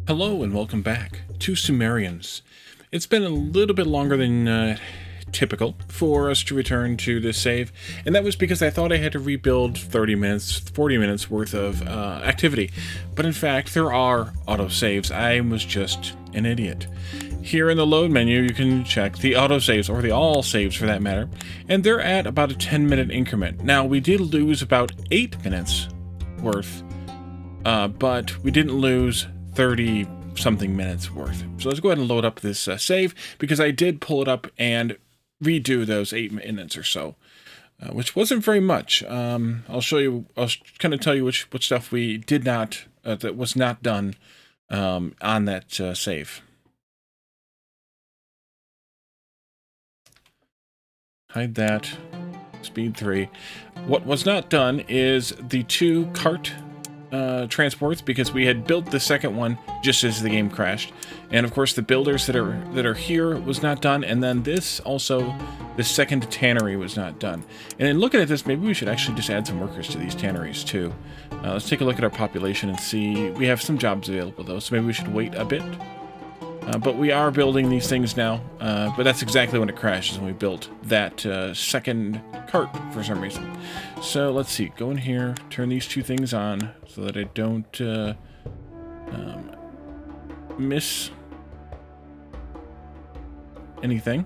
Hello and welcome back to Sumerians. It's been a little bit longer than typical for us to return to this save, and that was because I thought I had to rebuild 30 minutes, 40 minutes worth of activity. But in fact, there are autosaves. I was just an idiot. Here in the load menu, you can check the autosaves, or the all saves for that matter, and they're at about a 10-minute increment. Now, we did lose about 8 minutes worth, but we didn't lose 30 something minutes worth. So let's go ahead and load up this save, because I did pull it up and redo those 8 minutes or so, which wasn't very much. I'll show you, I'll kind of tell you which stuff we did not, that was not done on that save. Hide that. Speed 3. What was not done is the 2 cart transports, because we had built the second one just as the game crashed, and of course the builders that are here was not done, and then this also, the second tannery was not done. And in looking at this, maybe we should actually just add some workers to these tanneries too. Let's take a look at our population and see. We have some jobs available though, so maybe we should wait a bit. But we are building these things now, but that's exactly when it crashes, when we built that second cart for some reason. So let's see, go in here, turn these 2 things on so that I don't miss anything.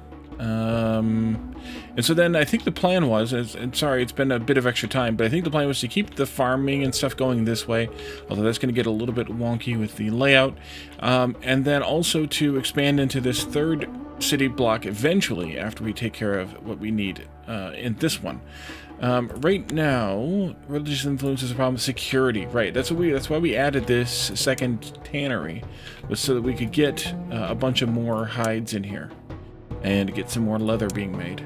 And so then I think the plan was, and sorry, it's been a bit of extra time, but I think the plan was to keep the farming and stuff going this way, although that's going to get a little bit wonky with the layout, and then also to expand into this 3rd city block eventually after we take care of what we need in this one. Right now, religious influence is a problem with security. Right, that's why we added this second tannery, was so that we could get a bunch of more hides in here and get some more leather being made.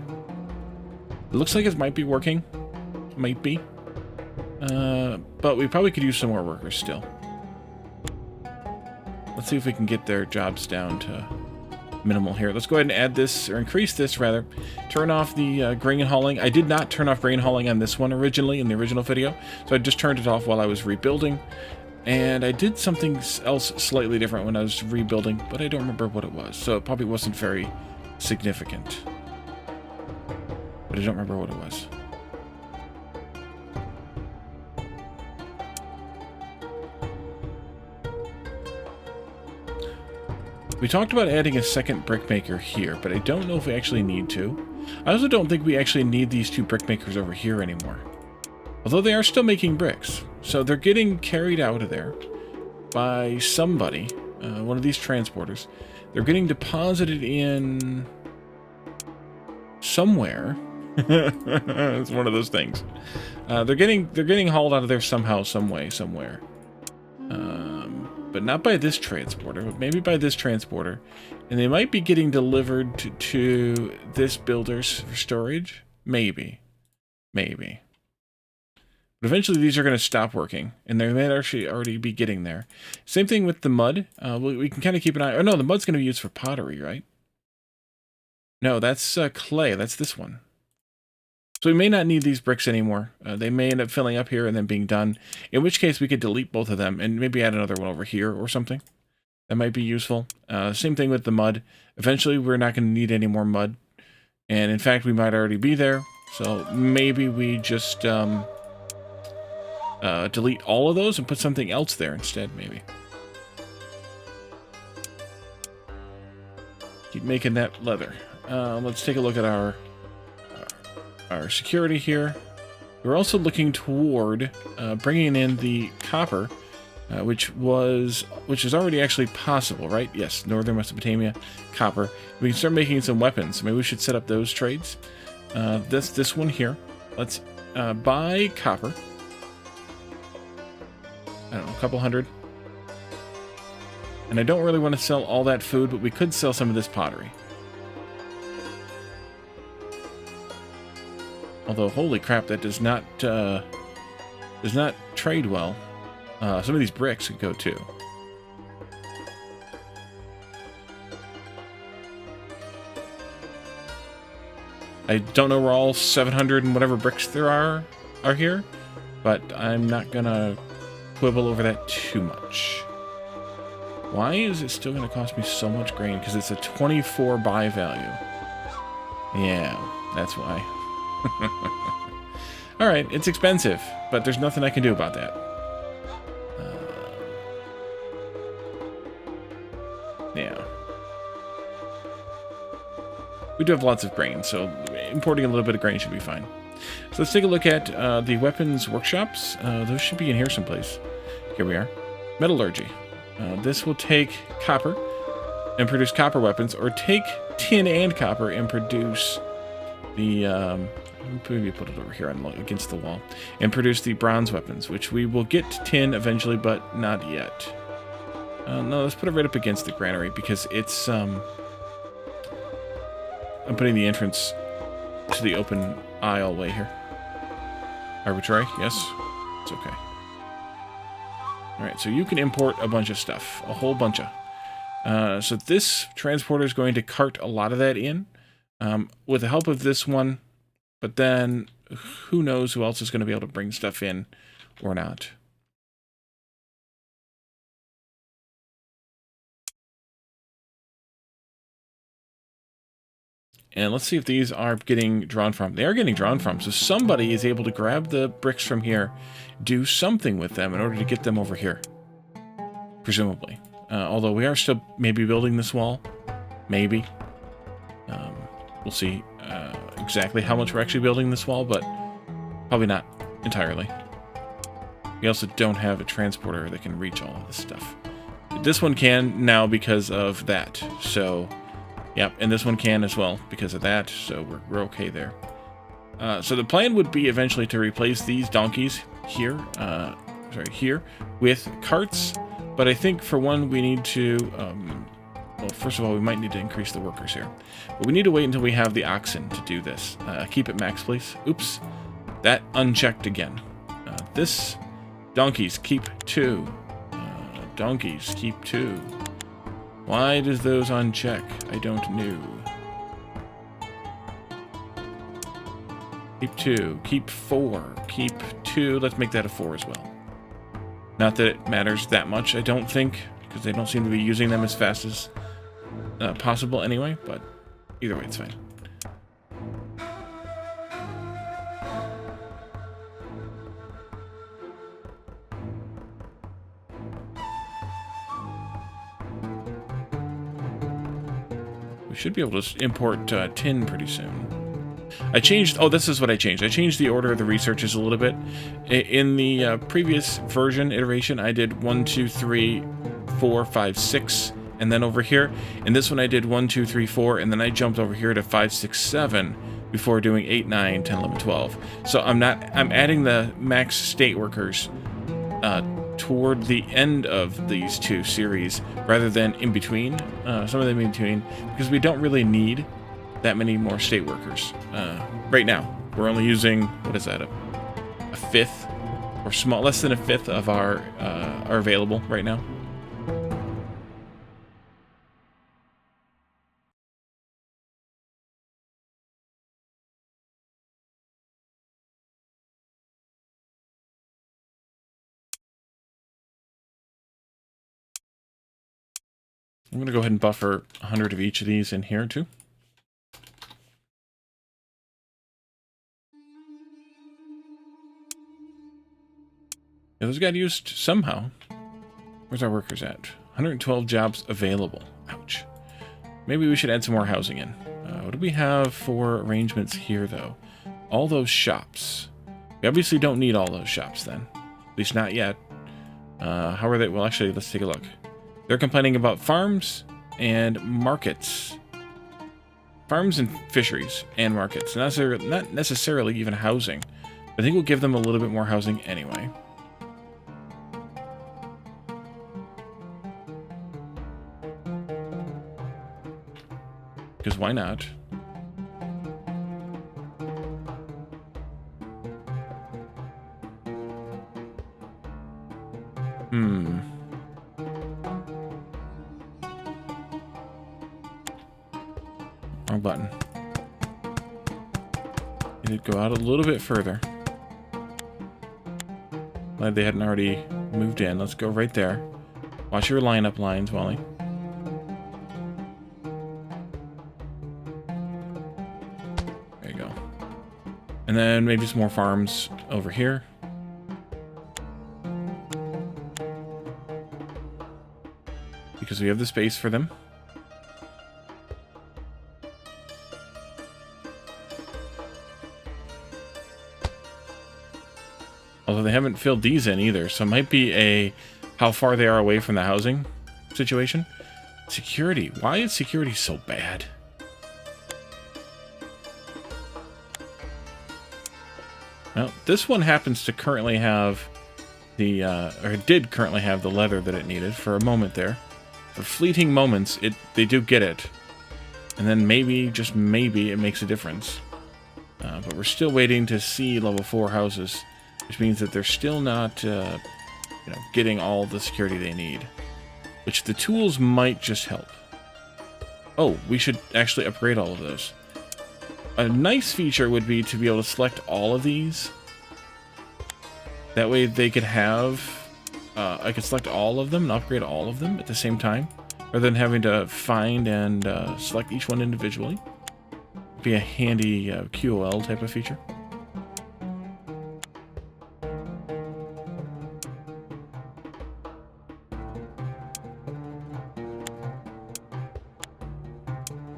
It looks like it might be working. Might be. But we probably could use some more workers still. Let's see if we can get their jobs down to minimal here. Let's go ahead and add this, or increase this rather. Turn off the grain hauling. I did not turn off grain hauling on this one originally, in the original video, so I just turned it off while I was rebuilding. And I did something else slightly different when I was rebuilding, but I don't remember what it was, so it probably wasn't very significant. But I don't remember what it was. We talked about adding a second brickmaker here, but I don't know if we actually need to. I also don't think we actually need these 2 brickmakers over here anymore. Although they are still making bricks. So they're getting carried out of there by somebody, one of these transporters. They're getting deposited in somewhere. It's one of those things. They're getting hauled out of there somehow, some way, somewhere. But not by this transporter, but maybe by this transporter. And they might be getting delivered to this builder's for storage. Maybe. Maybe. But eventually these are going to stop working, and they may actually already be getting there. Same thing with the mud. We can kind of keep an eye. Oh no, the mud's going to be used for pottery, right? No, that's clay. That's this one. So we may not need these bricks anymore. They may end up filling up here and then being done. In which case we could delete both of them and maybe add another one over here or something. That might be useful. Same thing with the mud. Eventually we're not going to need any more mud. And in fact, we might already be there. So maybe we just delete all of those and put something else there instead, maybe. Keep making that leather. Let's take a look at our security here. We're also looking toward bringing in the copper, which is already actually possible, right? Yes, northern Mesopotamia, copper. We can start making some weapons. Maybe we should set up those trades. This one here. Let's buy copper. I don't know, a couple hundred. And I don't really want to sell all that food, but we could sell some of this pottery. Although, holy crap, that does not trade well. Some of these bricks could go too. I don't know where all 700 and whatever bricks there are here, but I'm not gonna quibble over that too much. Why is it still going to cost me so much grain? Because it's a 24 buy value. Yeah, that's why. Alright, it's expensive, but there's nothing I can do about that. Yeah. We do have lots of grain, so importing a little bit of grain should be fine. So let's take a look at the weapons workshops. Those should be in here someplace. Here we are. Metallurgy. This will take copper and produce copper weapons, or take tin and copper and produce the... maybe put it over here against the wall. And produce the bronze weapons, which we will get tin eventually, but not yet. No, let's put it right up against the granary, because it's... I'm putting the entrance to the open aisleway here. Arbitrary? Yes? It's okay. Alright, so you can import a bunch of stuff. A whole bunch of. So this transporter is going to cart a lot of that in. With the help of this one. But then, who knows who else is going to be able to bring stuff in or not. And let's see if these are getting drawn from. They are getting drawn from. So somebody is able to grab the bricks from here, do something with them in order to get them over here. Presumably. Although we are still maybe building this wall. Maybe. We'll see exactly how much we're actually building this wall, but probably not entirely. We also don't have a transporter that can reach all of this stuff. This one can now because of that. So... yep, and this one can as well because of that, so we're okay there. So the plan would be eventually to replace these donkeys here, here, with carts. But I think for one we need to, well, first of all, we might need to increase the workers here. But we need to wait until we have the oxen to do this. Keep it max, please. Oops, that unchecked again. This, donkeys, keep 2. Donkeys, keep 2. Why does those uncheck? I don't know. Keep 2. Keep 4. Keep 2. Let's make that a 4 as well. Not that it matters that much, I don't think, because they don't seem to be using them as fast as possible anyway, but either way, it's fine. We should be able to import tin pretty soon. I changed... oh, this is what I changed. I changed the order of the researches a little bit. In the previous version, iteration, I did 1, 2, 3, 4, 5, 6, and then over here. In this one, I did 1, 2, 3, 4, and then I jumped over here to 5, 6, 7 before doing 8, 9, 10, 11, 12. So I'm adding the max state workers toward the end of these two series rather than in between, some of them in between, because we don't really need that many more state workers right now. We're only using, what is that, a fifth or less than a fifth of our are available right now. I'm going to go ahead and buffer 100 of each of these in here, too. Yeah, those got used somehow. Where's our workers at? 112 jobs available. Ouch. Maybe we should add some more housing in. What do we have for arrangements here, though? All those shops. We obviously don't need all those shops, then. At least not yet. How are they? Well, actually, let's take a look. They're complaining about farms and markets. Farms and fisheries and markets. Not necessarily even housing. I think we'll give them a little bit more housing anyway. Because why not? Wrong button. It did go out a little bit further. Glad they hadn't already moved in. Let's go right there. Watch your lineup lines, Wally. There you go. And then maybe some more farms over here. Because we have the space for them. Although they haven't filled these in either, so it might be a how far they are away from the housing situation. Security. Why is security so bad? Well, this one happens to currently have the, or it did currently have the leather that it needed for a moment there. For fleeting moments, they do get it. And then maybe, just maybe, it makes a difference. But we're still waiting to see level 4 houses, which means that they're still not, you know, getting all the security they need. Which the tools might just help. Oh, we should actually upgrade all of those. A nice feature would be to be able to select all of these. That way they could have... I could select all of them and upgrade all of them at the same time, rather than having to find and select each one individually. Be a handy QOL type of feature.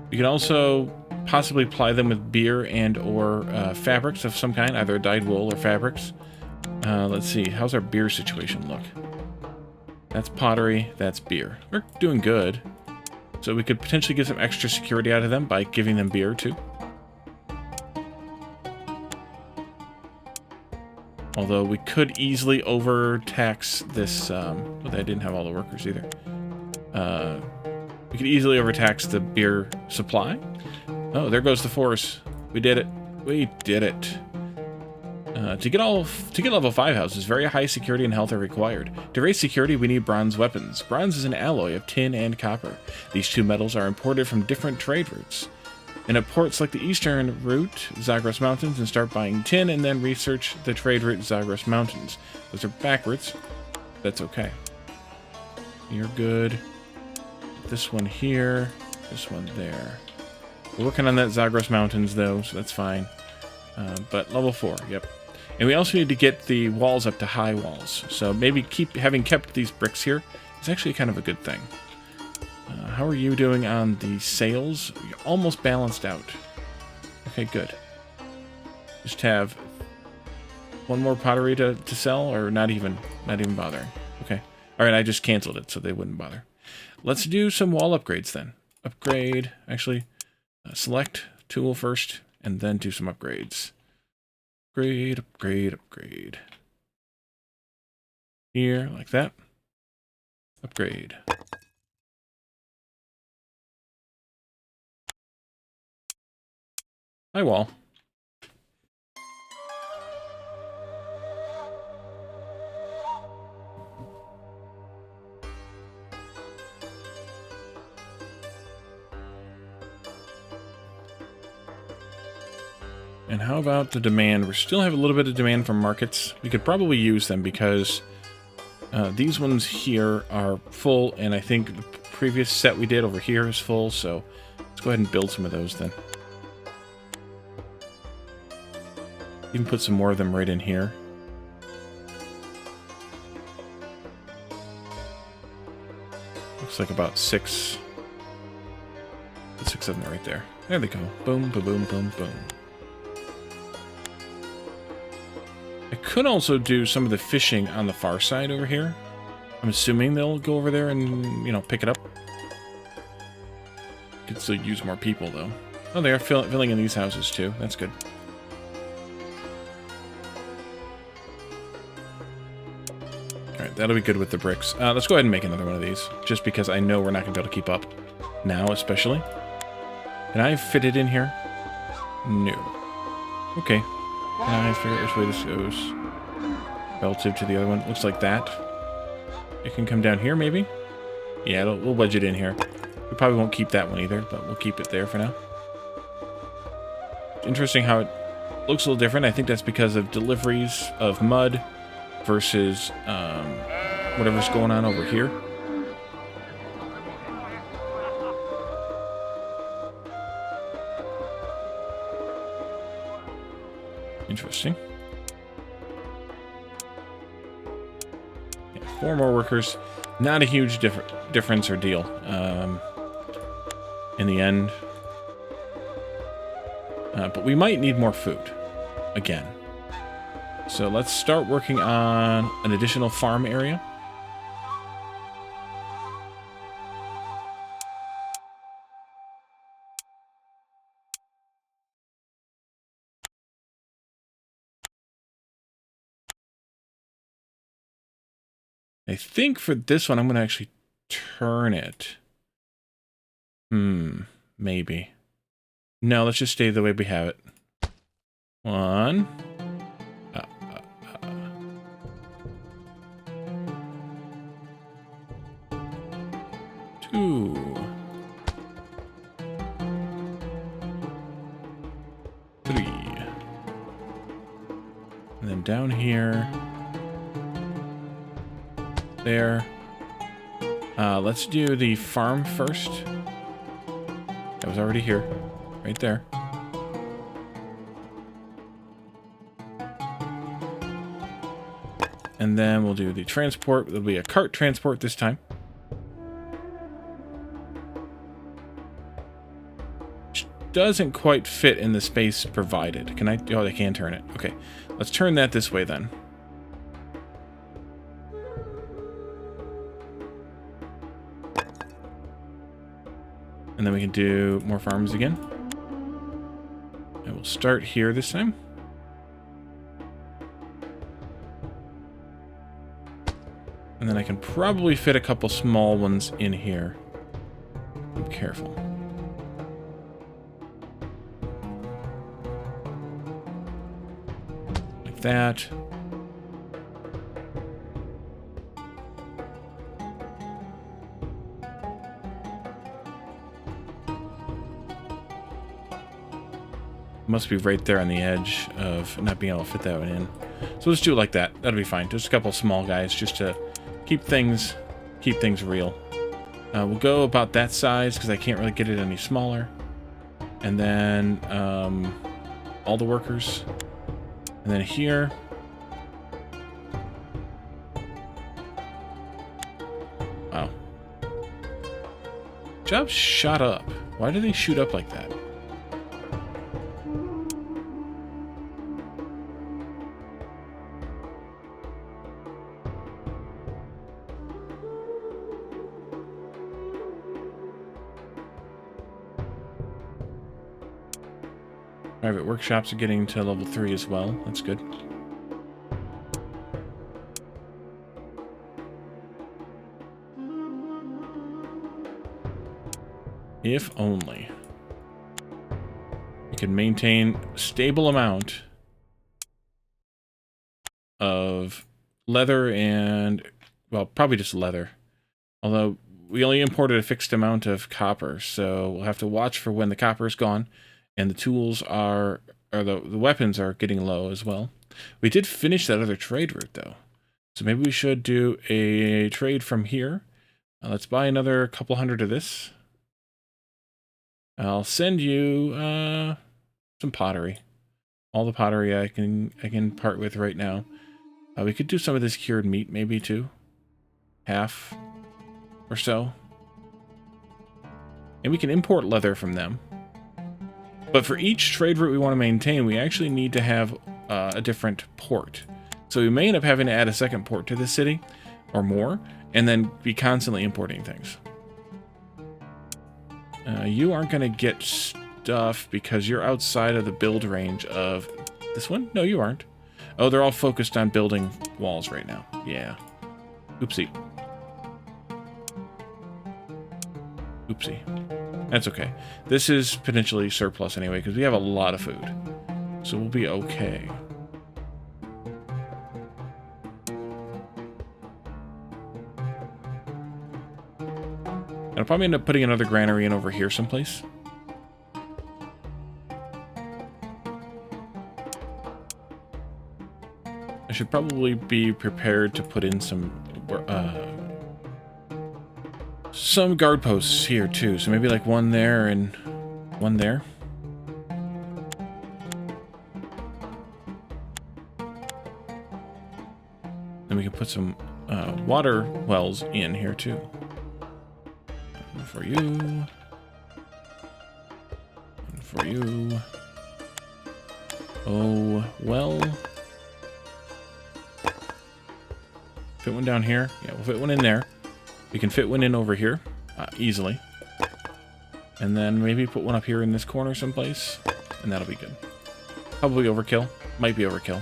You can also possibly ply them with beer and or fabrics of some kind, either dyed wool or fabrics. Let's see, how's our beer situation look? That's pottery, that's beer. We're doing good. So we could potentially get some extra security out of them by giving them beer too. Although we could easily overtax this, well, I didn't have all the workers either. We could easily overtax the beer supply. Oh, there goes the force. We did it. We did it. To get level 5 houses, very high security and health are required. To raise security, we need bronze weapons. Bronze is an alloy of tin and copper. These two metals are imported from different trade routes. In a port, select the eastern route, Zagros Mountains, and start buying tin, and then research the trade route, Zagros Mountains. Those are backwards. That's okay. You're good. This one here. This one there. We're working on that Zagros Mountains, though, so that's fine. But level 4, yep. And we also need to get the walls up to high walls. So maybe having kept these bricks here is actually kind of a good thing. How are you doing on the sales? You're almost balanced out. Okay, good. Just have one more pottery to sell, or not even bothering. Okay. All right, I just canceled it so they wouldn't bother. Let's do some wall upgrades then. Upgrade, actually, select tool first, and then do some upgrades. Upgrade, upgrade, upgrade. Here, like that. Upgrade. Hi, wall. And how about the demand? We still have a little bit of demand from markets. We could probably use them because these ones here are full, and I think the previous set we did over here is full, so let's go ahead and build some of those then. You can put some more of them right in here. Looks like about six of them right there. There they go. Boom, boom, boom, boom, boom. I could also do some of the fishing on the far side over here. I'm assuming they'll go over there and, you know, pick it up. Could still use more people, though. Oh, they are filling in these houses, too. That's good. Alright, that'll be good with the bricks. Let's go ahead and make another one of these, just because I know we're not going to be able to keep up. Now, especially. Can I fit it in here? No. Okay. Can I figure out which way this goes? Relative to the other one. Looks like that. It can come down here, maybe? Yeah, we'll wedge it in here. We probably won't keep that one either, but we'll keep it there for now. Interesting how it looks a little different. I think that's because of deliveries of mud versus whatever's going on over here. Interesting. Yeah, 4 more workers. Not a huge difference or deal. In the end. But we might need more food. Again. So let's start working on an additional farm area. I think for this one, I'm going to actually turn it. Maybe. No, let's just stay the way we have it. 1. 2. 3. And then down here. There. Let's do the farm first. That was already here. Right there. And then we'll do the transport. It'll be a cart transport this time. Which doesn't quite fit in the space provided. Can I? Oh, they can turn it. Okay. Let's turn that this way then. And then we can do more farms again. And we'll start here this time. And then I can probably fit a couple small ones in here. Be careful. Like that. Must be right there on the edge of not being able to fit that one in. So let's do it like that. That'll be fine. Just a couple small guys just to keep things real. We'll go about that size because I can't really get it any smaller. And then all the workers. And then here. Wow. Jobs shot up. Why do they shoot up like that? Private workshops are getting to level 3 as well. That's good. If only we could maintain a stable amount of leather and, well, probably just leather. Although we only imported a fixed amount of copper, so we'll have to watch for when the copper is gone. And the tools are, or the weapons are getting low as well. We did finish that other trade route, though. So maybe we should do a trade from here. Let's buy another couple hundred of this. I'll send you some pottery. All the pottery I can part with right now. We could do some of this cured meat, maybe too. Half or so. And we can import leather from them. But for each trade route we want to maintain, we actually need to have a different port. So we may end up having to add a second port to the city, or more, and then be constantly importing things. You aren't going to get stuff because you're outside of the build range of this one? No, you aren't. Oh, they're all focused on building walls right now. Yeah. Oopsie. Oopsie. That's okay. This is potentially surplus anyway, because we have a lot of food. So we'll be okay. I'll probably end up putting another granary in over here someplace. I should probably be prepared to put in some guard posts here too. So maybe like one there and one there. put some water wells in here too. One for you. One for you. Oh, well. Fit one down here. Yeah, we'll fit one in there. We can fit one in over here easily. And then maybe put one up here in this corner someplace. And that'll be good. Probably overkill. Might be overkill.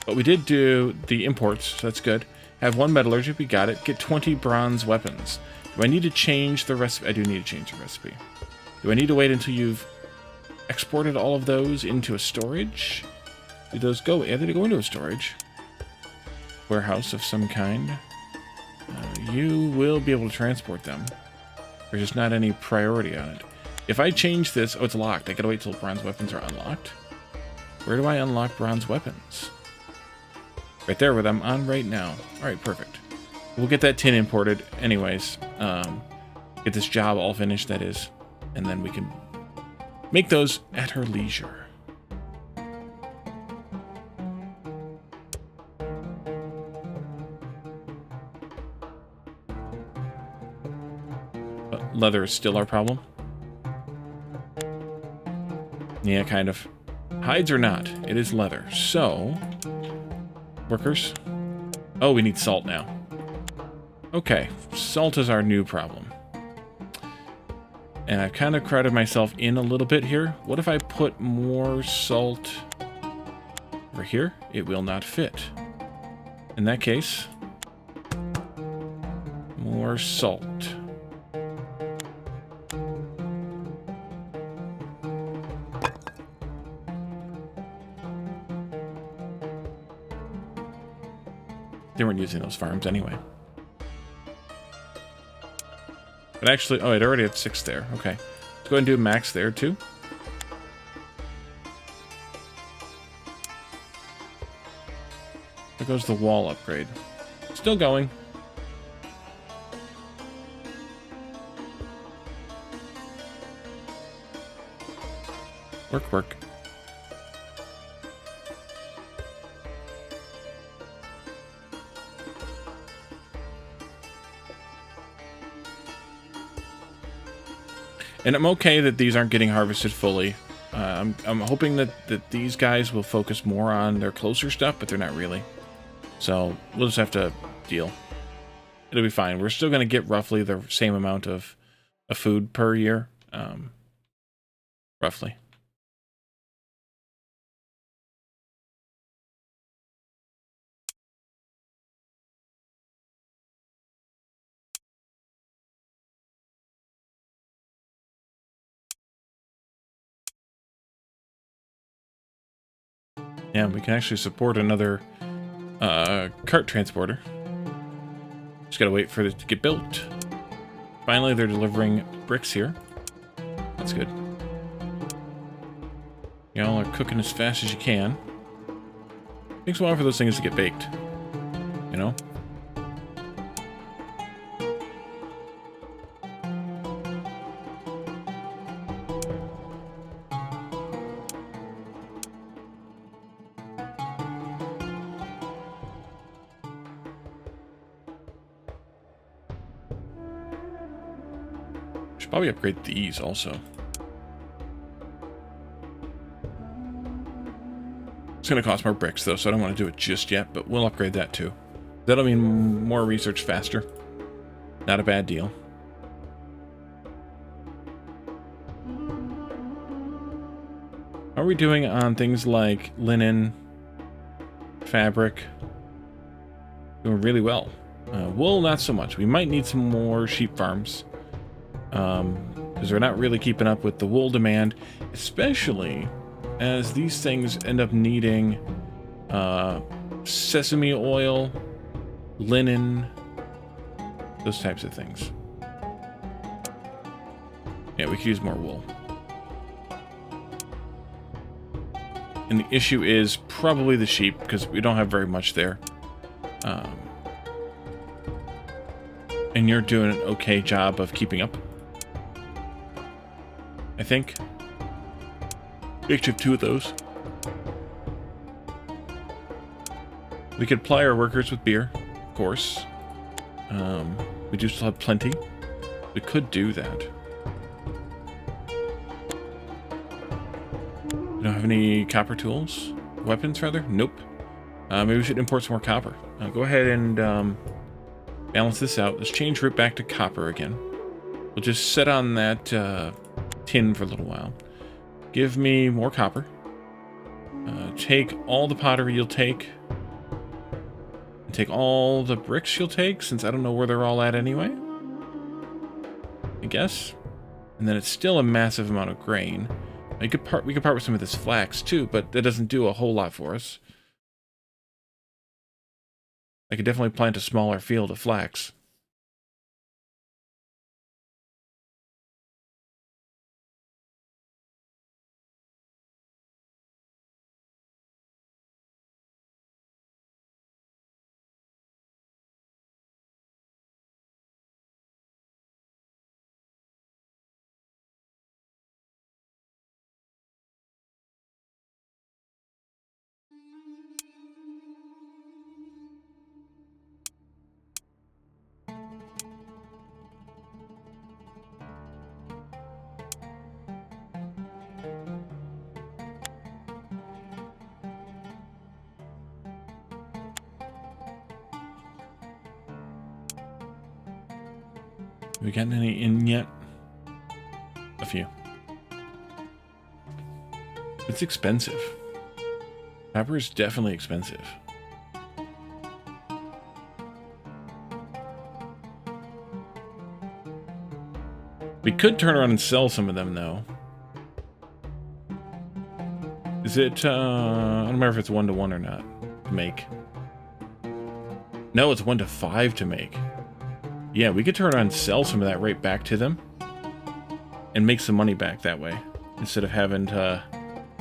But we did do the imports, so that's good. Have one metallurgy, we got it. Get 20 bronze weapons. Do I need to change the recipe? I do need to change the recipe. Do I need to wait until you've exported all of those into a storage? Do those go? Yeah, they go into a storage. Warehouse of some kind. You will be able to transport them. There's just not any priority on it. If I change this... Oh, it's locked. I gotta wait till bronze weapons are unlocked. Where do I unlock bronze weapons? Right there, where I'm on right now. Alright, perfect. We'll get that tin imported anyways. Get this job all finished, that is. And then we can make those at her leisure. But leather is still our problem. Yeah, kind of. Hides or not, it is leather. So, workers. Oh, we need salt now. Okay, salt is our new problem. And I've kind of crowded myself in a little bit here. What if I put more salt over here? It will not fit. In that case, more salt. They weren't using those farms anyway. But actually, oh, it already had 6 there. Okay. Let's go ahead and do a max there, too. There goes the wall upgrade. Still going. Work, work. And I'm okay that these aren't getting harvested fully. I'm hoping that these guys will focus more on their closer stuff, but they're not really. So we'll just have to deal. It'll be fine. We're still going to get roughly the same amount of food per year. Roughly. Yeah, we can actually support another cart transporter. Just gotta wait for it to get built. Finally, they're delivering bricks here. That's good. Y'all are cooking as fast as you can. Takes a while for those things to get baked. You know? Should probably upgrade these also. It's going to cost more bricks, though, so I don't want to do it just yet, but we'll upgrade that, too. That'll mean more research faster. Not a bad deal. How are we doing on things like linen, fabric? Doing really well. Wool, not so much. We might need some more sheep farms. Because we're not really keeping up with the wool demand, especially as these things end up needing sesame oil, linen, those types of things. Yeah, we could use more wool. And the issue is probably the sheep, because we don't have very much there. And you're doing an okay job of keeping up, I think. Makeshift 2 of those. We could ply our workers with beer, of course. We do still have plenty. We could do that. We don't have any copper tools? Weapons, rather? Nope. Maybe we should import some more copper. Go ahead and balance this out. Let's change route back to copper again. We'll just sit on that tin for a little while. Give me more copper. Take all the pottery you'll take. And take all the bricks you'll take, since I don't know where they're all at anyway. I guess. And then it's still a massive amount of grain. We could part with some of this flax too, but that doesn't do a whole lot for us. I could definitely plant a smaller field of flax. Have we gotten any in yet? A few. It's expensive. Copper is definitely expensive. We could turn around and sell some of them, though. Is it, I don't remember if it's 1 to 1 or not to make. No, it's 1 to 5 to make. Yeah, we could turn around and sell some of that right back to them. And make some money back that way. Instead of having to...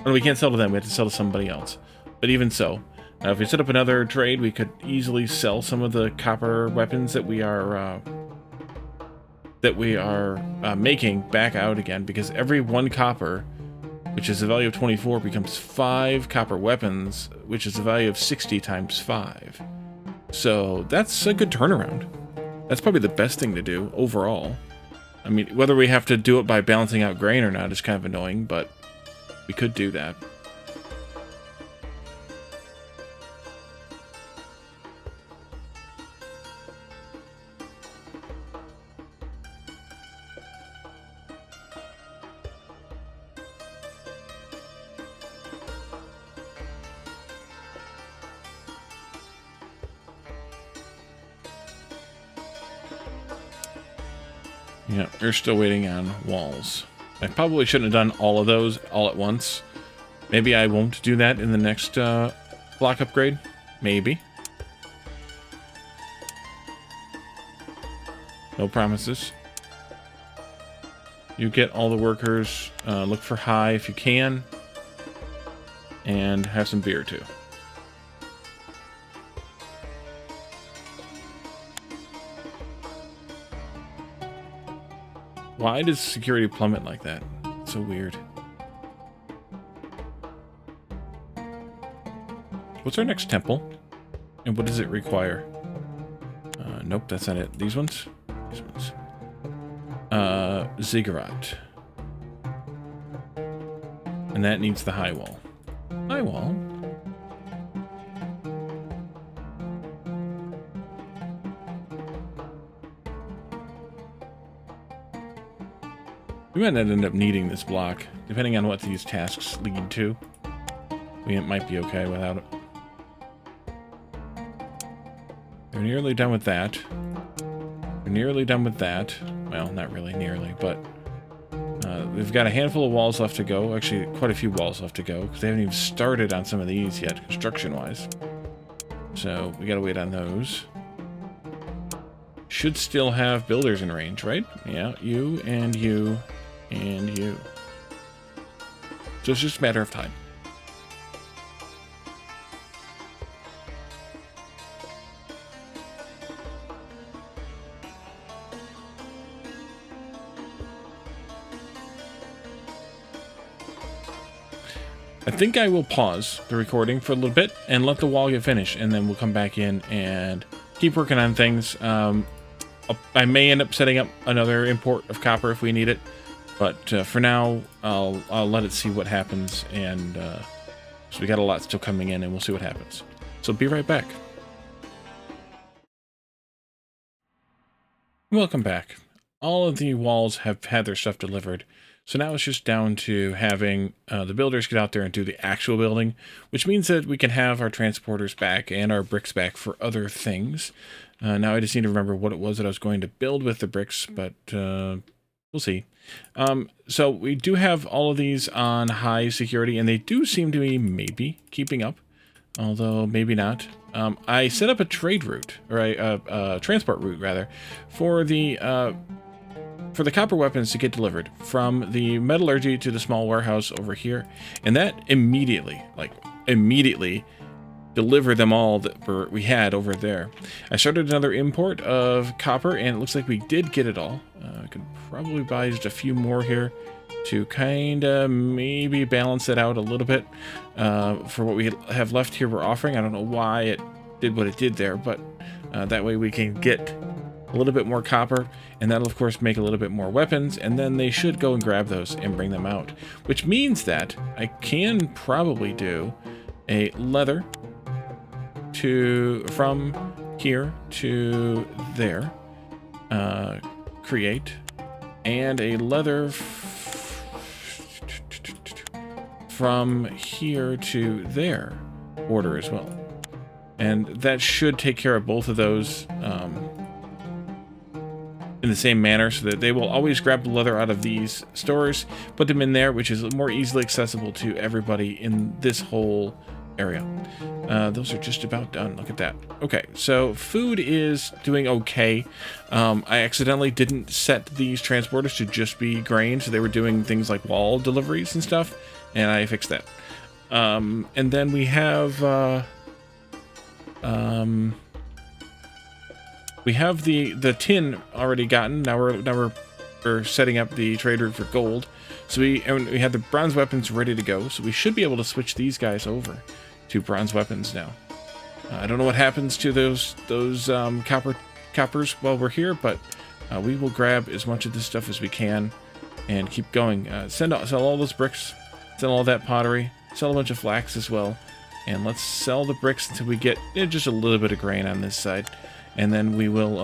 Oh, we can't sell to them, we have to sell to somebody else. But even so, if we set up another trade, we could easily sell some of the copper weapons that we are making back out again. Because every 1 copper, which is a value of 24, becomes 5 copper weapons, which is a value of 60 times 5. So that's a good turnaround. That's probably the best thing to do, overall. I mean, whether we have to do it by balancing out grain or not is kind of annoying, but we could do that. Yeah, we're still waiting on walls. I probably shouldn't have done all of those all at once. Maybe I won't do that in the next block upgrade. Maybe. No promises. You get all the workers. Look for high if you can. And have some beer too. Why does security plummet like that? It's so weird. What's our next temple? And what does it require? Nope, that's not it. These ones? These ones. Ziggurat. And that needs the high wall. High wall? We might not end up needing this block, depending on what these tasks lead to. We might be okay without it. We're nearly done with that. We're nearly done with that. Well, not really nearly, but we've got a handful of walls left to go. Actually, quite a few walls left to go, because they haven't even started on some of these yet, construction-wise. So, we gotta wait on those. Should still have builders in range, right? Yeah, you and you. And you. So it's just a matter of time. I think I will pause the recording for a little bit and let the wall get finished, and then we'll come back in and keep working on things. I may end up setting up another import of copper if we need it, but for now, I'll let it see what happens, and so we got a lot still coming in, and we'll see what happens. So be right back. Welcome back. All of the walls have had their stuff delivered, so now it's just down to having the builders get out there and do the actual building, which means that we can have our transporters back and our bricks back for other things. Now I just need to remember what it was that I was going to build with the bricks, but we'll see. So we do have all of these on high security, and they do seem to be maybe keeping up, although maybe not. I set up a trade route, or a transport route rather, for the copper weapons to get delivered from the metallurgy to the small warehouse over here, and that immediately delivered them all that we had over there. I started another import of copper, and it looks like we did get it all. I could probably buy just a few more here to kind of maybe balance it out a little bit for what we have left here we're offering. I don't know why it did what it did there, but that way we can get a little bit more copper, and that'll of course make a little bit more weapons, and then they should go and grab those and bring them out, which means that I can probably do a leather from here to there, create, and a leather from here to there order as well, and that should take care of both of those in the same manner, so that they will always grab the leather out of these stores, put them in there, which is more easily accessible to everybody in this whole area. Those are just about done. Look at that. Okay, so food is doing okay. I accidentally didn't set these transporters to just be grain, so they were doing things like wall deliveries and stuff, and I fixed that. And then we have the tin already gotten. Now we're setting up the trade route for gold. So we have the bronze weapons ready to go. So we should be able to switch these guys over to bronze weapons now. I don't know what happens to those coppers while we're here, but we will grab as much of this stuff as we can and keep going. Sell all those bricks, sell all that pottery, sell a bunch of flax as well, and let's sell the bricks until we get just a little bit of grain on this side. And then we will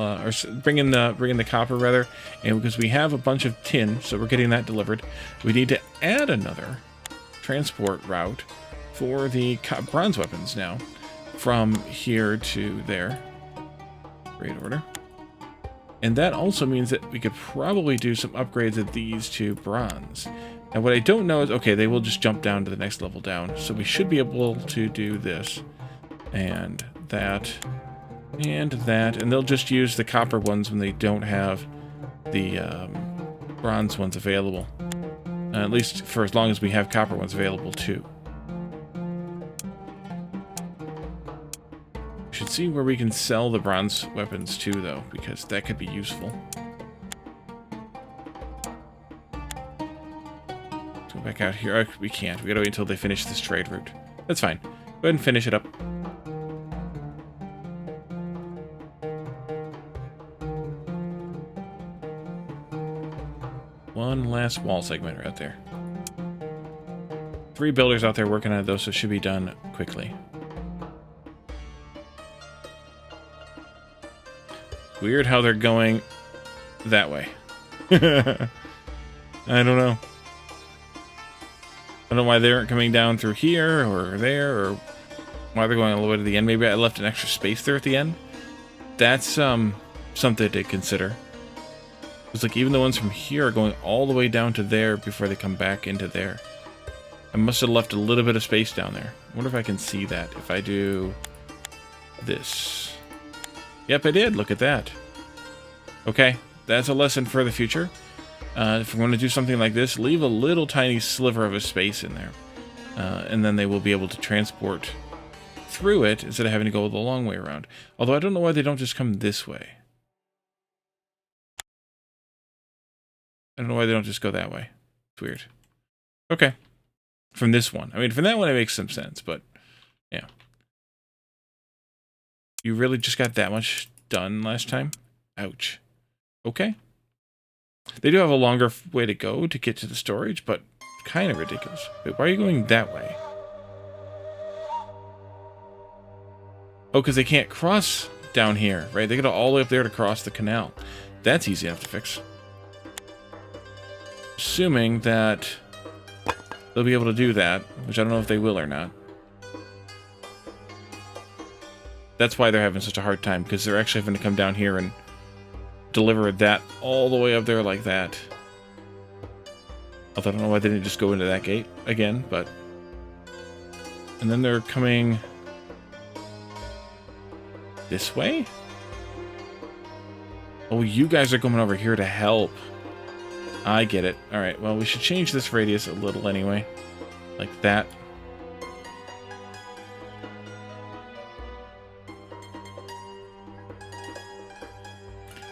bring in the copper rather, and because we have a bunch of tin, so we're getting that delivered, we need to add another transport route for the bronze weapons now, from here to there. Great order. And that also means that we could probably do some upgrades of these to bronze. Now what I don't know is, okay, they will just jump down to the next level down, so we should be able to do this and that. And that, and they'll just use the copper ones when they don't have the bronze ones available. At least for as long as we have copper ones available too. Should see where we can sell the bronze weapons too, though, because that could be useful. Let's go back out here. Oh, we can't. We gotta wait until they finish this trade route. That's fine. Go ahead and finish it up. One last wall segment right there. 3 builders out there working on it, though, so it should be done quickly. Weird how they're going that way. I don't know. I don't know why they aren't coming down through here or there, or why they're going all the way to the end. Maybe I left an extra space there at the end. That's something to consider. It's like even the ones from here are going all the way down to there before they come back into there. I must have left a little bit of space down there. I wonder if I can see that if I do this. Yep, I did. Look at that. Okay, that's a lesson for the future. If we're going to do something like this, leave a little tiny sliver of a space in there. And then they will be able to transport through it instead of having to go the long way around. Although I don't know why they don't just come this way. I don't know why they don't just go that way. It's weird. Okay. From this one. I mean, from that one, it makes some sense, but yeah. You really just got that much done last time? Ouch. Okay. They do have a longer way to go to get to the storage, but kind of ridiculous. Wait, why are you going that way? Oh, because they can't cross down here, right? They got all the way up there to cross the canal. That's easy enough to fix. Assuming that they'll be able to do that, which I don't know if they will or not. That's why they're having such a hard time, because they're actually having to come down here and deliver that all the way up there like that. Although I don't know why they didn't just go into that gate again, but... And then they're coming... this way? Oh, you guys are coming over here to help. I get it. Alright, well, we should change this radius a little anyway. Like that.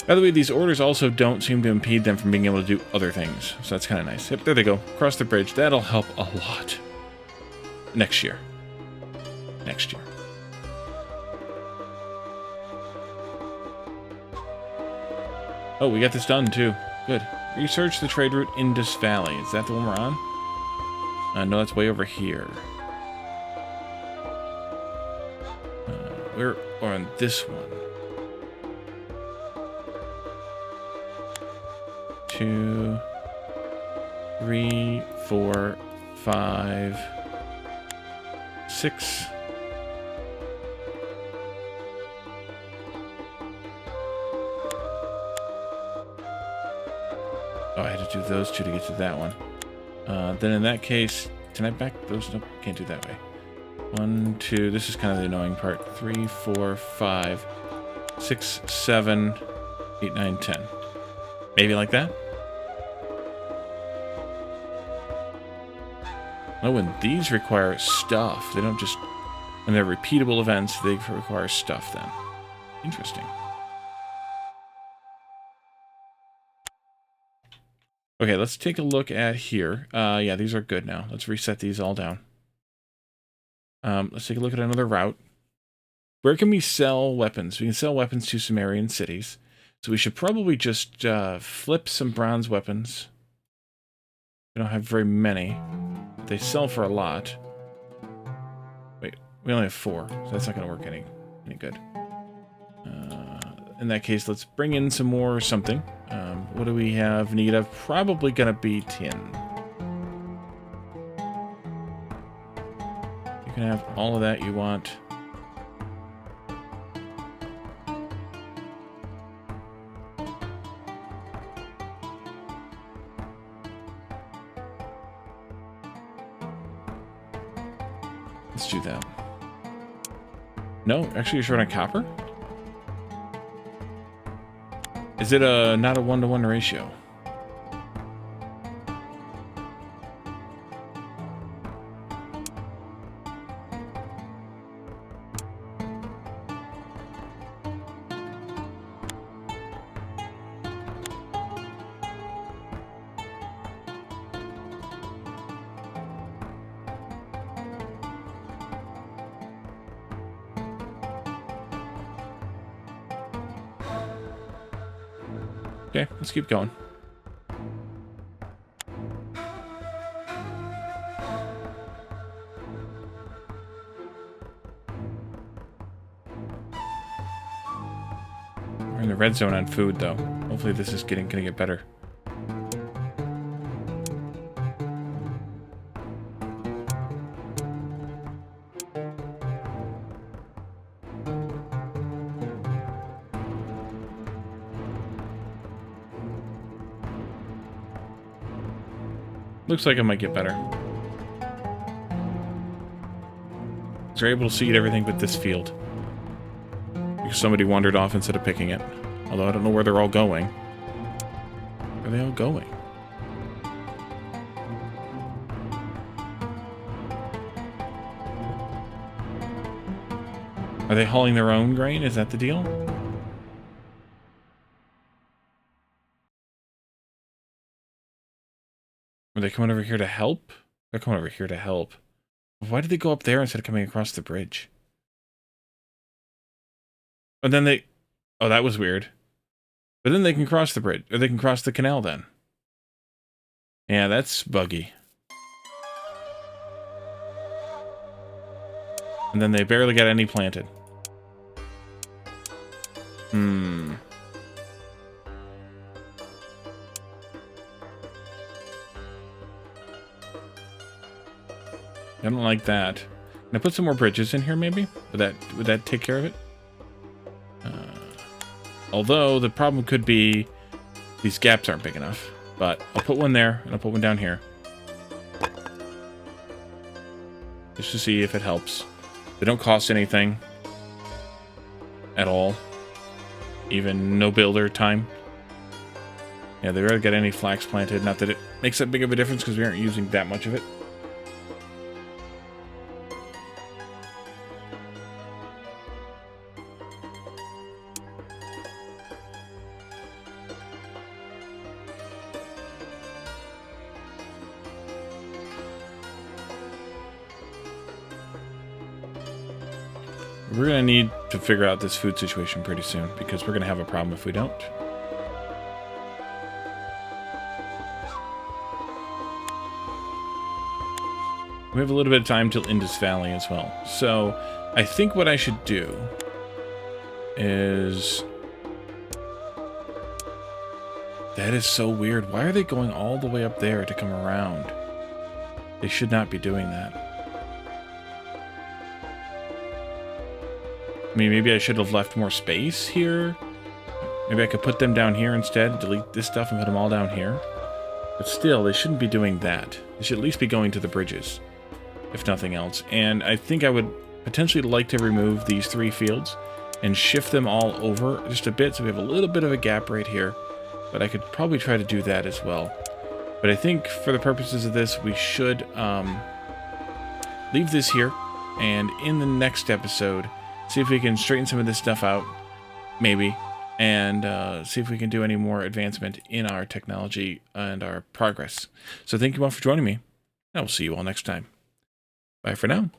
By the way, these orders also don't seem to impede them from being able to do other things. So that's kind of nice. Yep, there they go. Cross the bridge. That'll help a lot. Next year. Next year. Oh, we got this done, too. Good. Research the trade route Indus Valley. Is that the one we're on? No, that's way over here. We're on this one. 2, 3, 4, 5, 6. Oh, I had to do those two to get to that one. Then in that case, can I back those? Nope, can't do that way. 1, 2, this is kind of the annoying part. 3, 4, 5, 6, 7, 8, 9, 10. Maybe like that? Oh, and these require stuff. They don't just... And they're repeatable events, they require stuff then. Interesting. Okay, let's take a look at here. Yeah, these are good now. Let's reset these all down. Let's take a look at another route. Where can we sell weapons? We can sell weapons to Sumerian cities. So we should probably just flip some bronze weapons. We don't have very many. They sell for a lot. Wait, we only have 4, so that's not going to work any good. In that case, let's bring in some more something. What do we have need of? Probably going to be tin. You can have all of that you want. Let's do that. No, actually you're short on copper? Is it not a 1-to-1 ratio? Okay, let's keep going. We're in the red zone on food, though. Hopefully this is gonna get better. Looks like it might get better. They're able to seed everything but this field. Because somebody wandered off instead of picking it. Although I don't know where they're all going. Where are they all going? Are they hauling their own grain? Is that the deal? Are they coming over here to help? They're coming over here to help. Why did they go up there instead of coming across the bridge? And then they... Oh, that was weird. But then they can cross the bridge. Or they can cross the canal then. Yeah, that's buggy. And then they barely got any planted. I don't like that. Can I put some more bridges in here, maybe? Would that take care of it? Although, the problem could be these gaps aren't big enough. But I'll put one there, and I'll put one down here. Just to see if it helps. They don't cost anything. At all. Even no builder time. Yeah, they rarely get any flax planted. Not that it makes that big of a difference, because we aren't using that much of it. We're going to need to figure out this food situation pretty soon, because we're going to have a problem if we don't. We have a little bit of time till Indus Valley as well. So, I think what I should do is... That is so weird. Why are they going all the way up there to come around? They should not be doing that. I mean, maybe I should have left more space here. Maybe I could put them down here instead, delete this stuff and put them all down here. But still, they shouldn't be doing that. They should at least be going to the bridges, if nothing else. And I think I would potentially like to remove these 3 fields and shift them all over just a bit, so we have a little bit of a gap right here. But I could probably try to do that as well. But I think for the purposes of this, we should leave this here. And in the next episode... see if we can straighten some of this stuff out, maybe, and see if we can do any more advancement in our technology and our progress. So thank you all for joining me, and I will see you all next time. Bye for now.